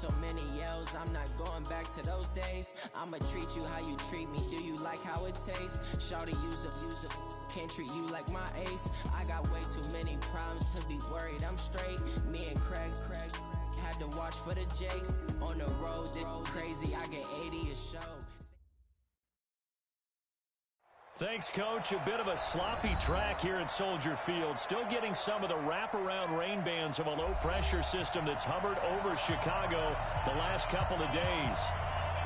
so many yells, I'm not going back to those days. I'ma treat you how you treat me, do you like how it tastes? Shawty, use up, can't treat you like my ace. I got way too many problems to be worried, I'm straight. Me and Craig had to watch for the Jakes. On the road, this crazy, I get 80 a show. Thanks, Coach. A bit of a sloppy track here at Soldier Field. Still getting some of the wraparound rain bands of a low-pressure system that's hovered over Chicago the last couple of days.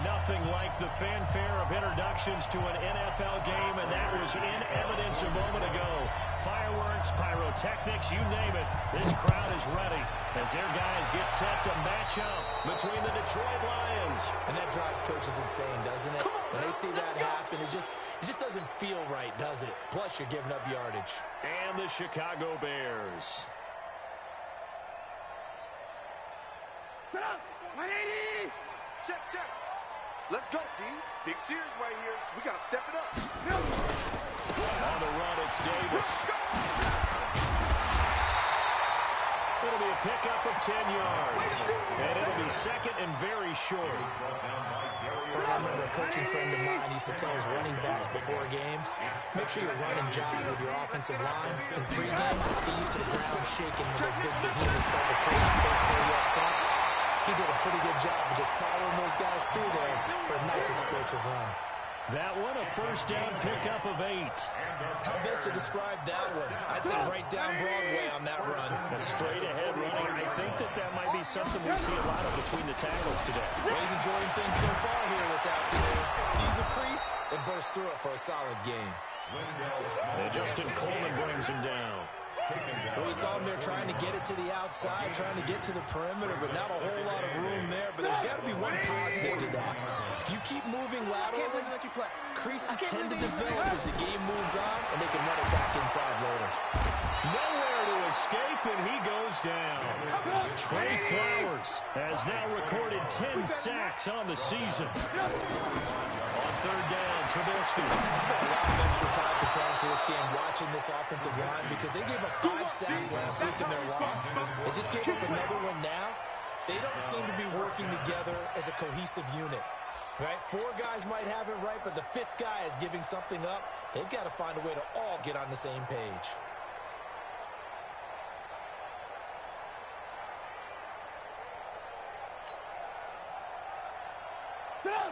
Nothing like the fanfare of introductions to an NFL game, and that was in evidence a moment ago. Fireworks, pyrotechnics, you name it. This crowd is ready as their guys get set to match up between the Detroit Lions. And that drives coaches insane, doesn't it? When they see that happen, it just doesn't feel right, does it? Plus, you're giving up yardage. And the Chicago Bears. Set up! 180! Check. Let's go, D. Big series right here. So we got to step it up. On the run, it's Davis. It'll be a pickup of 10 yards. And it'll be second and very short. I remember a coaching friend of mine used to tell his running backs before games, make sure you're running jogging with your offensive line. In pregame, get used to the ground shaking when those big behemoths start to create space for you up front. He did a pretty good job of just following those guys through there for a nice explosive run. That one, a first down pickup of 8. How best to describe that one? I'd say right down Broadway on that run. A straight ahead running. I think that might be something we see a lot of between the tackles today. Well, he's enjoying things so far here this afternoon. Sees a crease and bursts through it for a solid game. And Justin Coleman brings him down. Well, we saw him there trying to get it to the outside, trying to get to the perimeter, but not a whole lot of room there. But there's got to be one positive to that. If you keep moving laterally, creases tend to develop as the game moves on, and they can run it back inside later. Nowhere to escape, and he goes down. Trey Flowers has now recorded 10 sacks on the season. On third down, Trubisky. It's been a lot of extra time preparing for this game, watching this offensive line, because they gave up 5 sacks last week in their loss. They just gave up another one now. They don't seem to be working together as a cohesive unit. Right? 4 guys might have it right, but the 5th guy is giving something up. They've got to find a way to all get on the same page.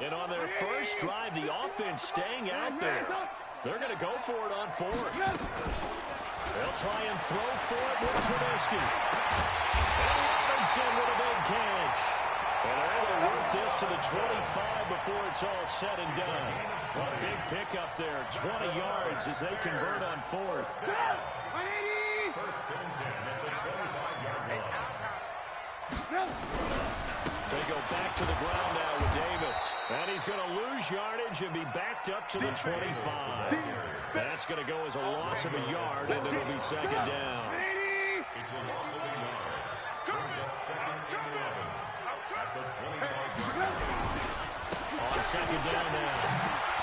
And on their first drive, the offense staying out there. They're going to go for it on 4th. They'll try and throw for it with Trubisky. And Robinson with a big catch. And they're able to work this to the 25 before it's all said and done. What a big pickup there. 20 yards as they convert on 4th. First and 10 at the 25-yard line. They go back to the ground now with Davis. And he's going to lose yardage and be backed up to the 25. That's going to go as a loss of a yard, and it'll be second down. It's a loss of a yard. Brings up second and 11 at the 25-yard line. On second down now,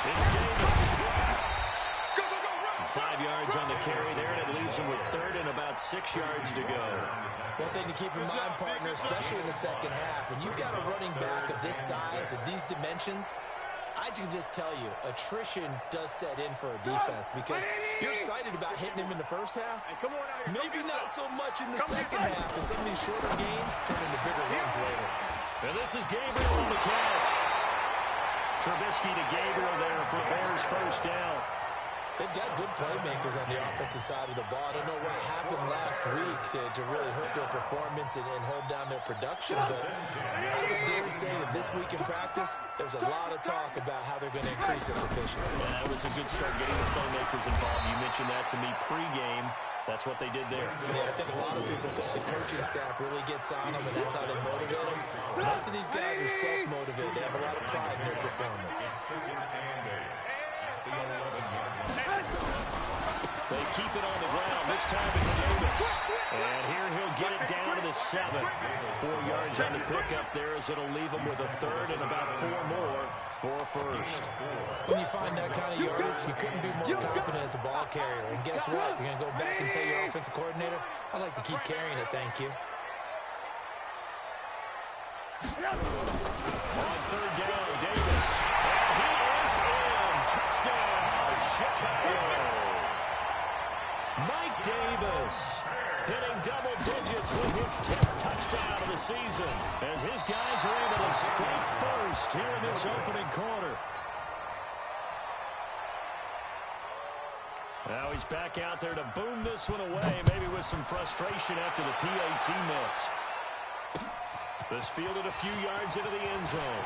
it's Davis. 5 yards on the carry there, and it leaves him with 3rd and about 6 yards to go. One thing to keep in mind, partner, especially in the second half, when you've got a running back of this size, of these dimensions, I can just tell you, attrition does set in for a defense because you're excited about hitting him in the first half. Maybe not so much in the second half, and some of these shorter gains turn into bigger runs later. And this is Gabriel on the catch. Trubisky to Gabriel there for Bears first down. They've got good playmakers on the offensive side of the ball. I don't know what happened last week to really hurt their performance and hold down their production, but I would dare say that this week in practice, there's a lot of talk about how they're going to increase their proficiency. Yeah, that was a good start getting the playmakers involved. You mentioned that to me pregame. That's what they did there. Yeah, I think a lot of people think the coaching staff really gets on them, and that's how they motivate them. Most of these guys are self-motivated. They have a lot of pride in their performance. They keep it on the ground. This time it's Davis. And here he'll get it down to the 7. 4 yards on the pickup there as it'll leave him with a 3rd and about 4 more for first. When you find that kind of yardage, you couldn't be more confident as a ball carrier. And guess what? You're going to go back and tell your offensive coordinator, I'd like to keep carrying it, thank you. On third down, Davis. And he is in. Touchdown, Chicago. Mike Davis hitting double digits with his 10th touchdown of the season as his guys are able to strike first here in this opening quarter. Now he's back out there to boom this one away, maybe with some frustration after the PAT miss. This fielded a few yards into the end zone.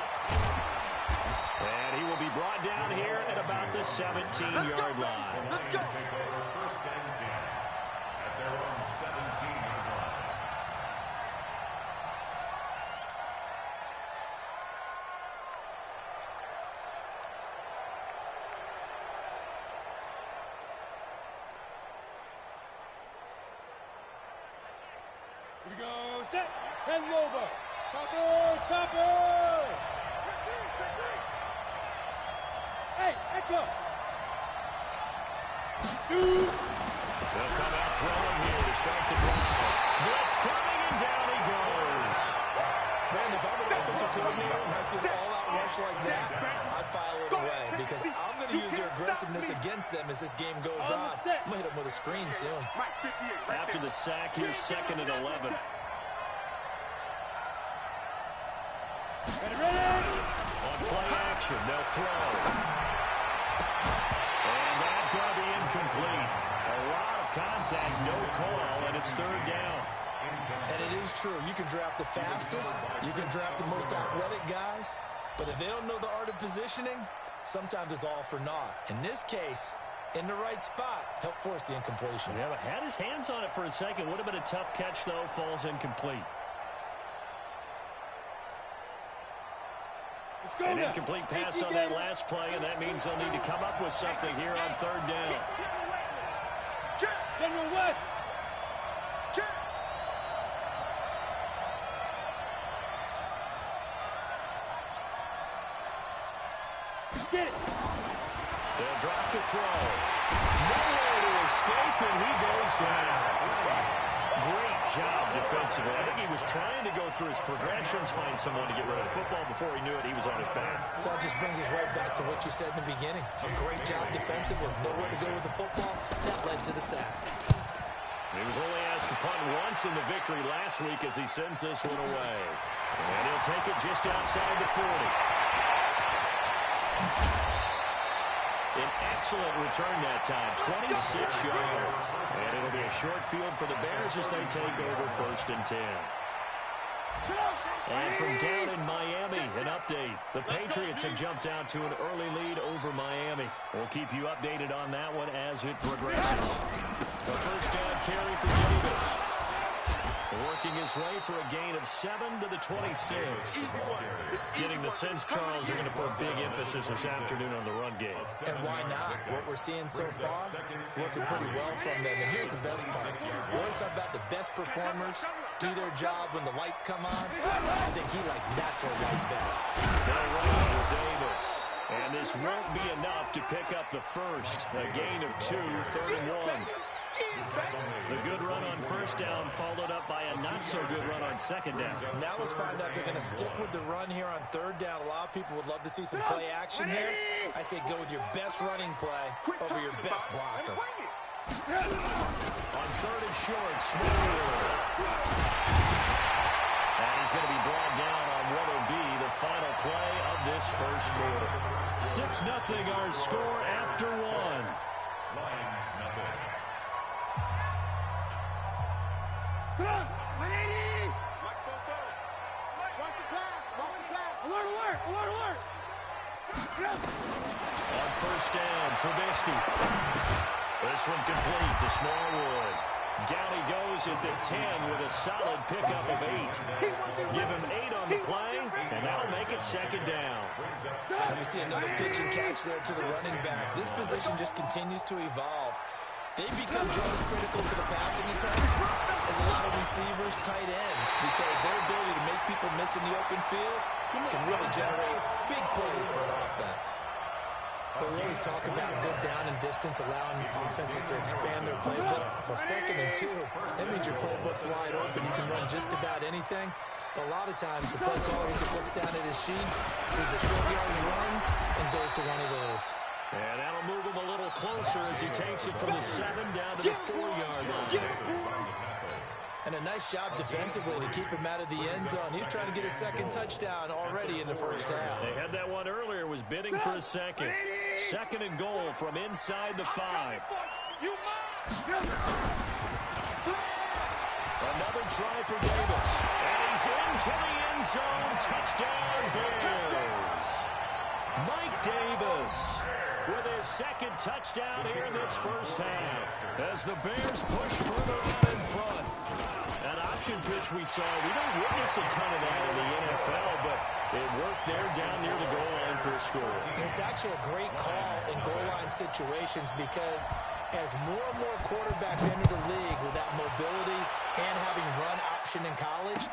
And he will be brought down here at about the 17-yard line. Let's go. First and 10 at their own 17-yard line. Here we go, set, 10 over. Chopper, chopper! Hey, echo! Shoot! They'll come out throwing here to start the drive. Blitz coming, and down he goes. Man, if I'm an offensive coordinator and I see an all-out rush like that, I'd file it away because I'm going to use their aggressiveness against them as this game goes on. I'm going to hit them with a screen soon. After the sack here, 2nd and 11. On play action, they'll throw. And that's going to be incomplete. A lot of contact, no call, and it's 3rd down. And it is true. You can draft the fastest. You can draft the most athletic guys. But if they don't know the art of positioning, sometimes it's all for naught. In this case, in the right spot, help force the incompletion. Yeah, but had his hands on it for a second. Would have been a tough catch, though. Falls incomplete. An incomplete pass on that last play, and that means they'll need to come up with something here on 3rd down. General West! Get it! They'll drop the throw. Nowhere to escape, and he goes down. Great job defensively. I think he was trying to go through his progressions, find someone to get rid of the football. Before he knew it, he was on his back. So that just brings us right back to what you said in the beginning. A great job defensively. Nowhere to go with the football. That led to the sack. He was only asked to punt once in the victory last week as he sends this one away. And he'll take it just outside the 40. An excellent return that time, 26 yards. And it'll be a short field for the Bears as they take over 1st and 10. And from down in Miami, an update. The Patriots have jumped out to an early lead over Miami. We'll keep you updated on that one as it progresses. The first down carry for Davis. Working his way for a gain of 7 to the 26. Getting the sense, Charles, are going to put big emphasis this afternoon on the run game. And why not? What we're seeing so far, working pretty well from them. And here's the best part. We always talk about the best performers do their job when the lights come on. I think he likes natural light best. They'll run with Davis. And this won't be enough to pick up the first. A gain of 2, 3rd and 1. The good run on 1st down followed up by a not-so-good run on 2nd down. Now let's find out if they're going to stick with the run here on 3rd down. A lot of people would love to see some play action here. I say go with your best running play over your best blocker. On 3rd and short, Smith. And he's going to be brought down on what will be the final play of this first quarter. 6-0 our score after 1. Lions nothing. Come on! 180! Watch the pass. Alert, alert, alert, alert! On 1st down, Trubisky. This one complete to Smallwood. Down he goes at the 10 with a solid pickup of 8. Give him 8 on the play, and that'll make it 2nd down. And we see another pitch and catch there to the running back. This position just continues to evolve. They become just as critical to the passing attack as a lot of receivers, tight ends, because their ability to make people miss in the open field can really generate big plays for an offense. But we always talk about good down and distance, allowing offenses to expand their playbook. Well, 2nd and 2, that means your playbook's wide open. You can run just about anything. A lot of times, the play caller just looks down at his sheet, sees the short yardage runs, and goes to one of those. And that'll move him a little closer as he takes it from the 7 down to the 4-yard line. And a nice job defensively to keep him out of the end zone. He was trying to get a second touchdown already in the first half. They had that one earlier, was bidding for a second. 2nd and goal from inside the 5. Another try for Davis. And he's into the end zone. Touchdown, Bears. Mike Davis with his 2nd touchdown here in this first half. As the Bears push further on in front. That option pitch we saw, we don't witness a ton of that in the NFL, but it worked there down near the goal line for a score. And it's actually a great call in goal line situations because as more and more quarterbacks enter the league with that mobility and having run option in college,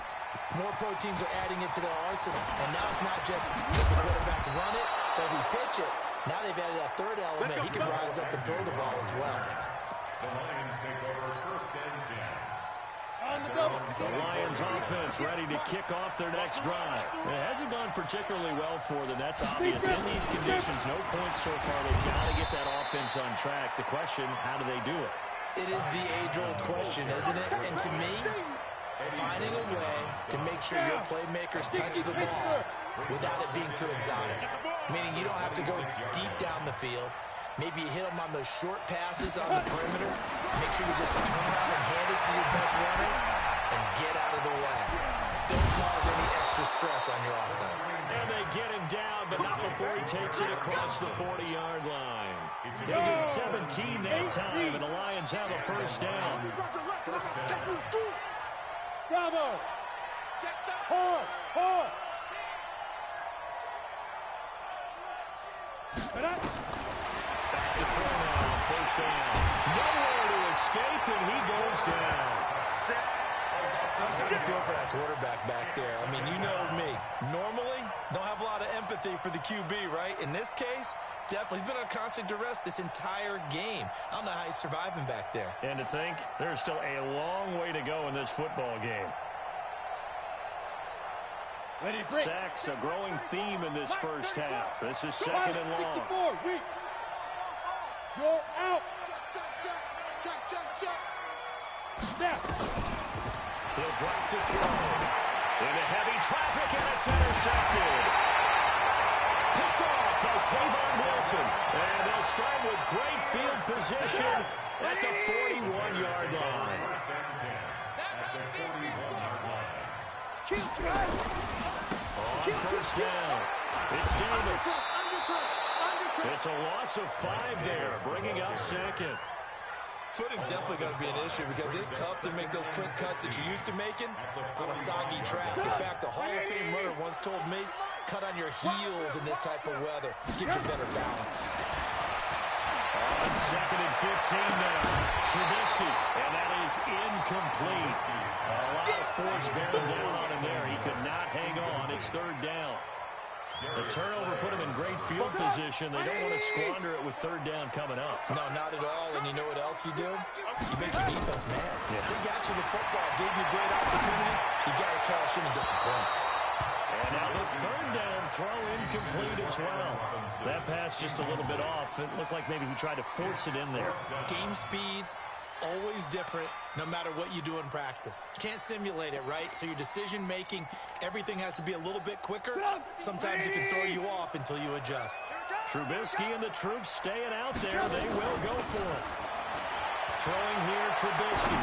more pro teams are adding it to their arsenal. And now it's not just, does the quarterback run it, does he pitch it? Now they've added that 3rd element. He can rise up and throw the ball as well. The Lions take over 1st and 10. The Lions offense ready to kick off their next drive. It hasn't gone particularly well for them. That's obvious. In these conditions, no points so far. They've got to get that offense on track. The question, how do they do it? It is the age-old question, isn't it? And to me, finding a way to make sure your playmakers touch the ball without it being too exotic. Meaning you don't have to go deep down the field. Maybe you hit them on those short passes on the perimeter. Make sure you just turn around and hand it to your best runner and get out of the way. Don't cause any extra stress on your offense. And they get him down, but not before he takes it across the 40-yard line. He'll get 17 that time, and the Lions have a 1st down. Bravo! Hard! Hard! To throw now, 1st down. Nowhere to escape, and he goes down. I'm starting to feel for that quarterback back there. I mean, you know me. Normally, don't have a lot of empathy for the QB, right? In this case, definitely. He's been under constant duress this entire game. I don't know how he's surviving back there. And to think, there's still a long way to go in this football game. Sacks, a growing theme in this first half. This is 2nd and long. You're out. Snap. He'll drop to throw. Into heavy traffic, and it's intercepted. Picked off by Tavon Wilson. And they'll start with great field position at the 41-yard line. On 1st down, it's Davis. It's a loss of 5 there, bringing up 2nd. Footing's definitely going to be an issue because it's tough to make those quick cuts that you're used to making on a soggy track. In fact, the Hall of Fame runner once told me, cut on your heels in this type of weather. Gives you better balance. On 2nd and 15 now, Trubisky, and that is incomplete. A lot of force bearing down on him there. He could not hang on. It's 3rd down. The turnover put him in great field position. They don't want to squander it with 3rd down coming up. No, not at all. And you know what else you do? You make your defense mad. Yeah. They got you the football, gave you a great opportunity. You got to cash in and get some points. And now the 3rd down throw incomplete as well. That pass just a little bit off. It looked like maybe he tried to force it in there. Game speed, always different, no matter what you do in practice. Can't simulate it, right? So your decision-making, everything has to be a little bit quicker. Sometimes it can throw you off until you adjust. Trubisky and the troops staying out there. They will go for it. Throwing here, Trubisky.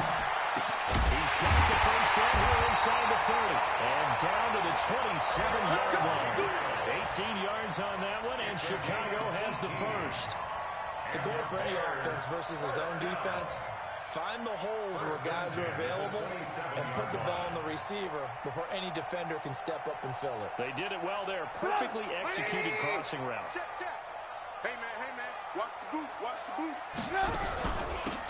He's got the 1st down here inside the 30. And down to the 27-yard line. 18 yards on that one, and Chicago has the 1st. The goal for any offense versus his own defense, find the holes where guys are available and put the ball on the receiver before any defender can step up and fill it. They did it well there. Perfectly executed crossing route. Hey, man, watch the boot, watch the boot.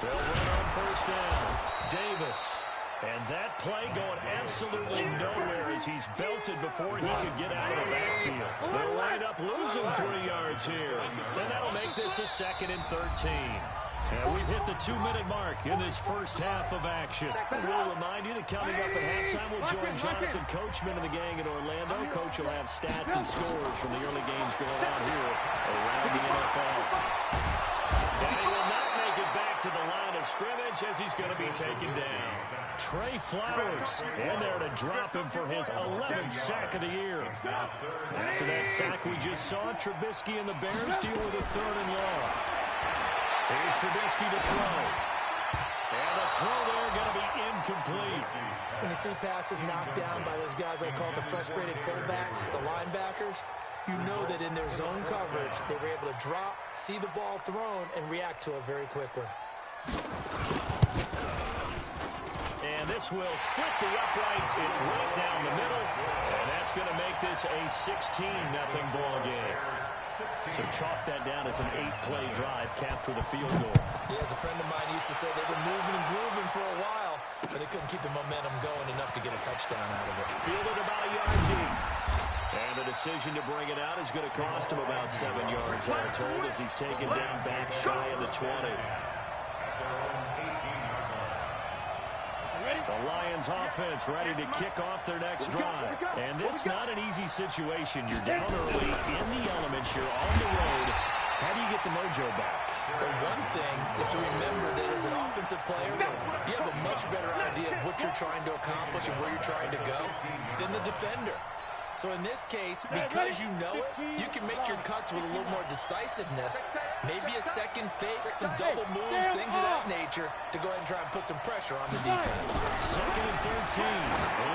They'll run on 1st down. Davis. And that play going absolutely nowhere as he's belted before he could get out of the backfield. They'll wind up losing 3 yards here. And that'll make this a 2nd and 13. And we've hit the 2-minute mark in this first half of action. We'll remind you that coming up at halftime, we'll join Jonathan Coachman and the gang in Orlando. Coach will have stats and scores from the early games going on here around the NFL. And he will not make it back to the line of scrimmage as he's going to be taken down. Trey Flowers in there to drop him for his 11th sack of the year. After that sack we just saw, Trubisky and the Bears deal with a 3rd and long. Here's Trubisky to throw. And the throw there going to be incomplete. When you see passes knocked down by those guys I call the frustrated fullbacks, the linebackers, you know that in their zone coverage, they were able to drop, see the ball thrown, and react to it very quickly. And this will split the uprights. It's right down the middle. And that's going to make this a 16-0 ball game. So chalk that down as an 8-play drive capped with a field goal. Yeah, as a friend of mine used to say, they were moving and grooving for a while, but they couldn't keep the momentum going enough to get a touchdown out of it. Fielded about a yard deep. And the decision to bring it out is going to cost him about 7 yards, all told, as he's taken down back shy of the 20. The Lions offense ready to kick off their next drive. And this is not an easy situation. You're down early in the elements. You're on the road. How do you get the mojo back? Well, one thing is to remember that as an offensive player, you have a much better idea of what you're trying to accomplish and where you're trying to go than the defender. So in this case, because you know it, you can make your cuts with a little more decisiveness, maybe a second fake, some double moves, things of that nature, to go ahead and try and put some pressure on the defense. 2nd and 13.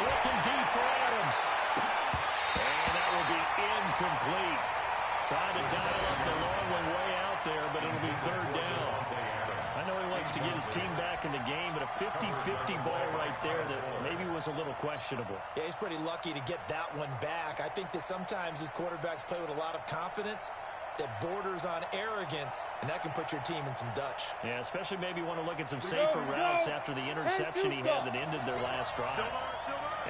Looking deep for Adams. And that will be incomplete. Trying to dial up the long one way out there, but it'll be 3rd down. I know he wants to get his team back in the game, but a 50-50 ball right there that maybe was a little questionable. Yeah, he's pretty lucky to get that one back. I think that sometimes these quarterbacks play with a lot of confidence that borders on arrogance, and that can put your team in some Dutch. Yeah, especially maybe want to look at some safer routes after the interception he had that ended their last drive.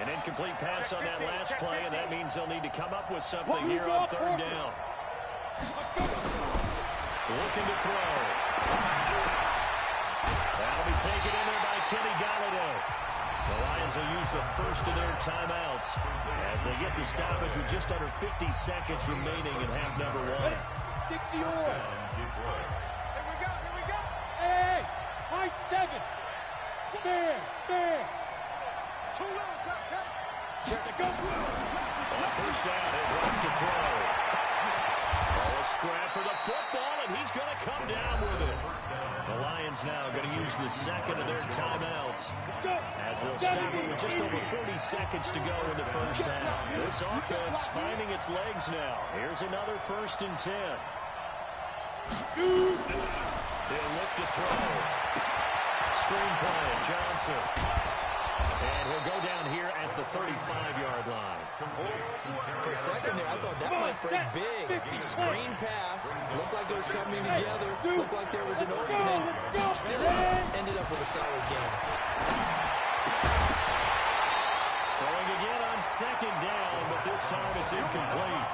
An incomplete pass on that last play, and that means they'll need to come up with something here on 3rd down. Looking to throw. That'll be taken in there by Kenny Galladay. The Lions will use the first of their timeouts as they get the stoppage with just under 50 seconds remaining in half number 1. 60 Here we go. Hey, high 7. Bam. Too low, cut. Check it, go. On 1st down, he'll have to throw. A scrap for the football, and he's going to come down with it. The Lions now going to use the 2nd of their timeouts as they'll stop it with just over 40 seconds to go in the first half. This offense finding its legs now. Here's another 1st and 10. They'll look to throw. Screenplay, Johnson. And he'll go down here at the 35-yard line. For a second there, I thought that might break big. Screen pass. Looked like it was coming together. Looked like there was an opening. Still ended up with a solid game. Throwing again on 2nd down, but this time it's incomplete.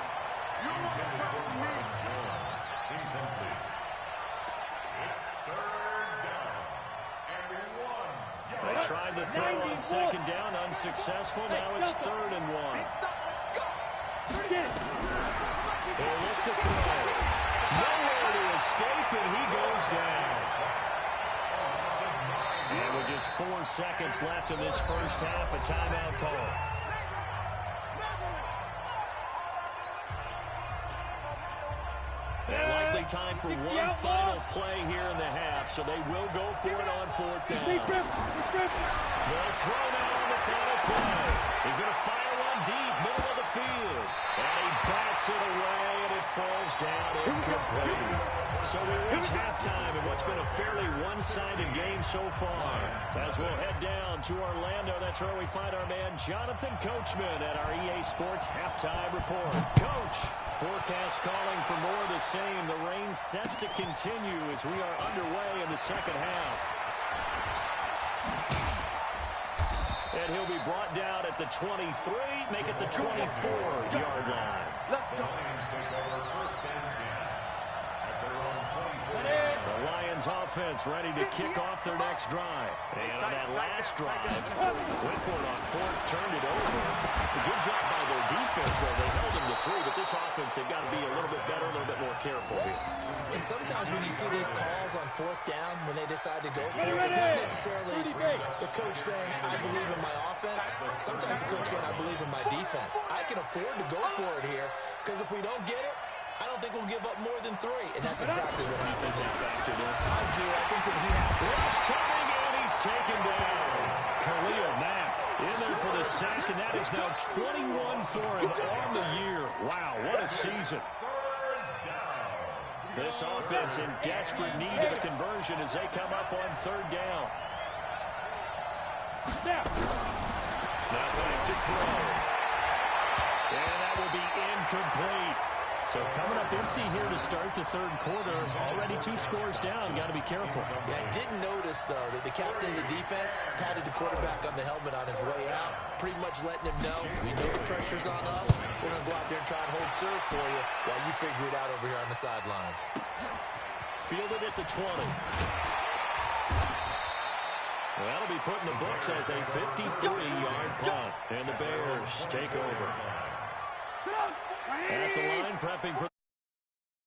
They tried the throw on 2nd down, unsuccessful. Now it's 3rd and 1. He'll look to throw. Nowhere to escape, and he goes down. And with just 4 seconds left in this first half, a timeout call. And likely time for one final play here in the half, so they will go for it on 4th down. They'll throw now on the final play. He's going to fire one deep, middle of the field. And he bats it away, and it falls down incomplete. So we reach halftime in what's been a fairly one-sided game so far. As we'll head down to Orlando, that's where we find our man Jonathan Coachman at our EA Sports Halftime Report. Coach, forecast calling for more of the same. The rain set to continue as we are underway in the second half. And he'll be brought down at the 23, make it the 24-yard line. Let's go. The Lions offense ready to kick off their next drive. And on that last drive, went for it on fourth, turned it over. A good job by their defense, though. They held them to 3, but this offense, they've got to be a little bit better, a little bit more careful here. And sometimes when you see these calls on fourth down, when they decide to go for it, it's not necessarily the coach saying, I believe in my offense. Sometimes the coach saying, I believe in my defense. I can afford to go for it here, because if we don't get it, I don't think we'll give up more than 3. And that's exactly what happened there. I do. I think that he had rush coming, and he's taken down. Khalil Mack in there for the sack, and that is now 21 for him on the year. Wow, what a season. This offense in desperate need of a conversion as they come up on third down. Now back to throw. And that will be incomplete. So coming up empty here to start the third quarter. Already 2 scores down. Got to be careful. Yeah, I did notice, though, that the captain of the defense patted the quarterback on the helmet on his way out, pretty much letting him know, we know the pressure's on us. We're going to go out there and try and hold serve for you while you figure it out over here on the sidelines. Fielded at the 20. That'll be put in the books as a 53-yard punt. And the Bears take over. At the line, prepping for